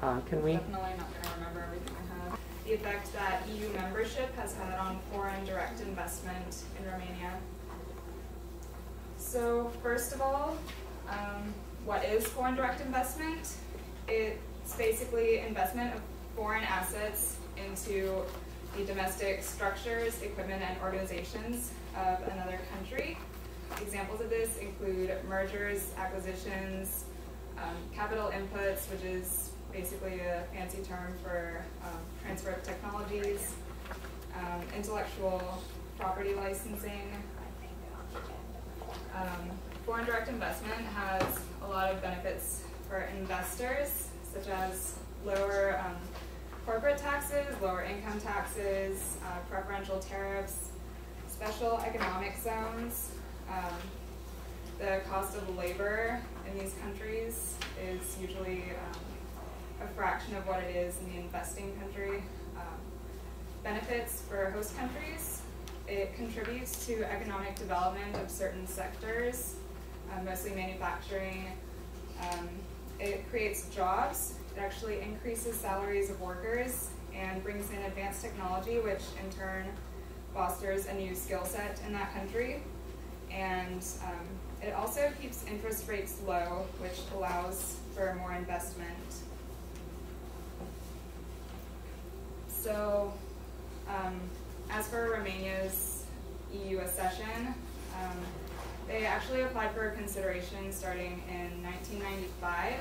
Can we? Definitely not going to remember everything I have. The effect that EU membership has had on foreign direct investment in Romania. So first of all, what is foreign direct investment? It's basically investment of foreign assets into the domestic structures, equipment, and organizations of another country. Examples of this include mergers, acquisitions, capital inputs, which is basically a fancy term for transfer of technologies, intellectual property licensing. Foreign direct investment has a lot of benefits for investors, such as lower corporate taxes, lower income taxes, preferential tariffs, special economic zones. The cost of labor in these countries is usually a fraction of what it is in the investing country. Benefits for host countries: it contributes to economic development of certain sectors, mostly manufacturing. It creates jobs. It actually increases salaries of workers and brings in advanced technology, which in turn fosters a new skill set in that country. And it also keeps interest rates low, which allows for more investment. So, as for Romania's EU accession, they actually applied for consideration starting in 1995.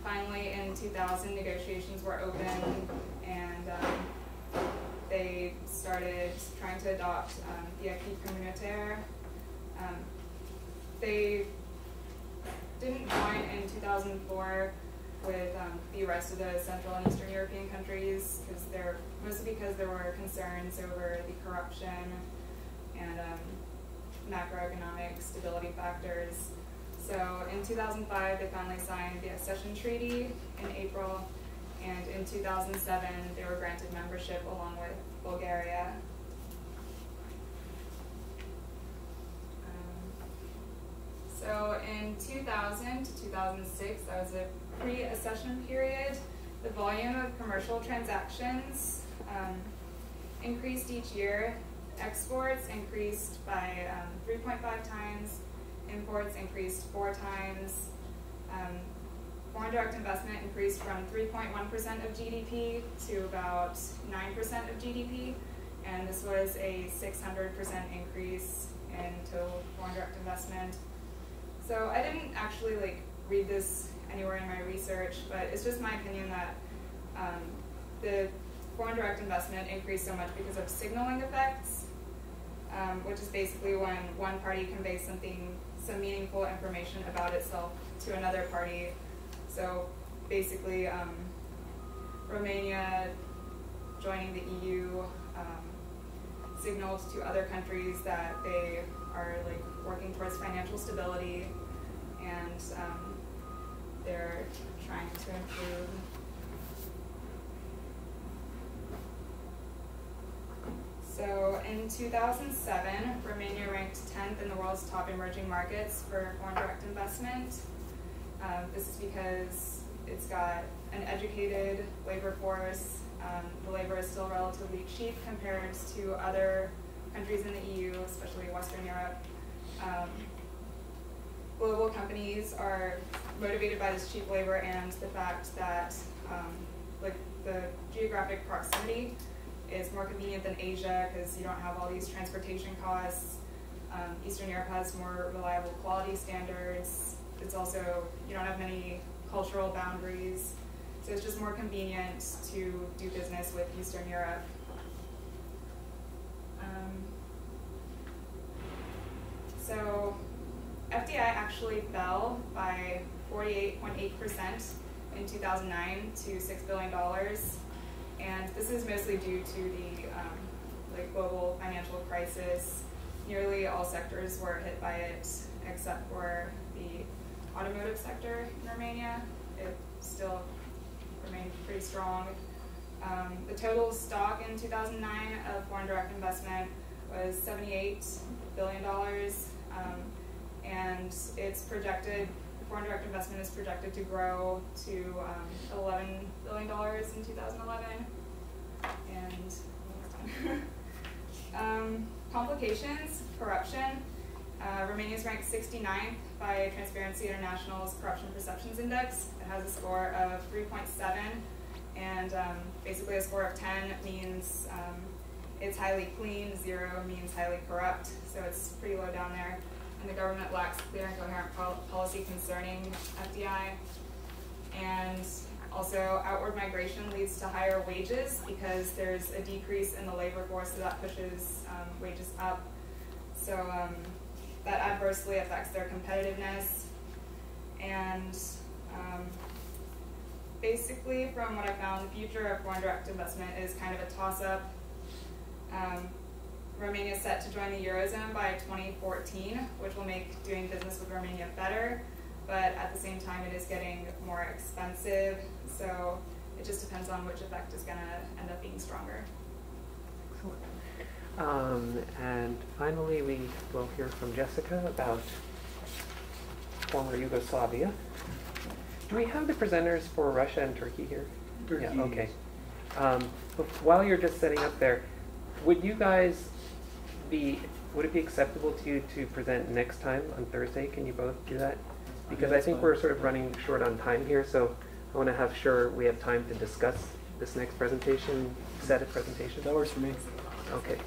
Finally, in 2000, negotiations were opened, and they started trying to adopt the acquis communautaire. They didn't join in 2004 with the rest of the Central and Eastern European countries, mostly because there were concerns over the corruption and macroeconomic stability factors. So in 2005, they finally signed the accession treaty in April, and in 2007, they were granted membership along with Bulgaria. So in 2000 to 2006, that was a pre-accession period. The volume of commercial transactions increased each year. Exports increased by 3.5 times. Imports increased 4 times. Foreign direct investment increased from 3.1% of GDP to about 9% of GDP, and this was a 600% increase in total foreign direct investment. So I didn't actually read this anywhere in my research, but it's just my opinion that the foreign direct investment increased so much because of signaling effects, which is basically when one party conveys some meaningful information about itself to another party. So basically, Romania joining the EU signaled to other countries that they are working towards financial stability, and they're trying to improve. So in 2007, Romania ranked 10th in the world's top emerging markets for foreign direct investment. This is because it's got an educated labor force. The labor is still relatively cheap compared to other countries in the EU, especially Western Europe. Global companies are motivated by this cheap labor and the fact that the geographic proximity is more convenient than Asia because you don't have all these transportation costs. Eastern Europe has more reliable quality standards. It's also, you don't have many cultural boundaries. So it's just more convenient to do business with Eastern Europe. So FDI actually fell by 48.8% in 2009 to $6 billion. And this is mostly due to the global financial crisis. Nearly all sectors were hit by it, except for the automotive sector in Romania. It still remained pretty strong. The total stock in 2009 of foreign direct investment was $78 billion, and it's projected foreign direct investment is projected to grow to $11 billion in 2011. And complications, corruption. Romania is ranked 69th by Transparency International's Corruption Perceptions Index. It has a score of 3.7, and basically a score of 10 means it's highly clean, 0 means highly corrupt, so it's pretty low down there. And the government lacks clear and coherent policy concerning FDI. And also, outward migration leads to higher wages because there's a decrease in the labor force, so that pushes wages up. So that adversely affects their competitiveness. And basically, from what I found, the future of foreign direct investment is kind of a toss-up. Romania is set to join the Eurozone by 2014, which will make doing business with Romania better, but at the same time it is getting more expensive, so it just depends on which effect is going to end up being stronger. Excellent. And finally we will hear from Jessica about former Yugoslavia. Do we have the presenters for Russia and Turkey here? Turkey. Yeah, okay. While you're just setting up there, would you guys would it be acceptable to you to present next time on Thursday? Can you both do that? Because Yeah, I think fine. we're sort of running short on time here, so I want to have sure we have time to discuss this next presentation, set of presentations. That works for me. Okay.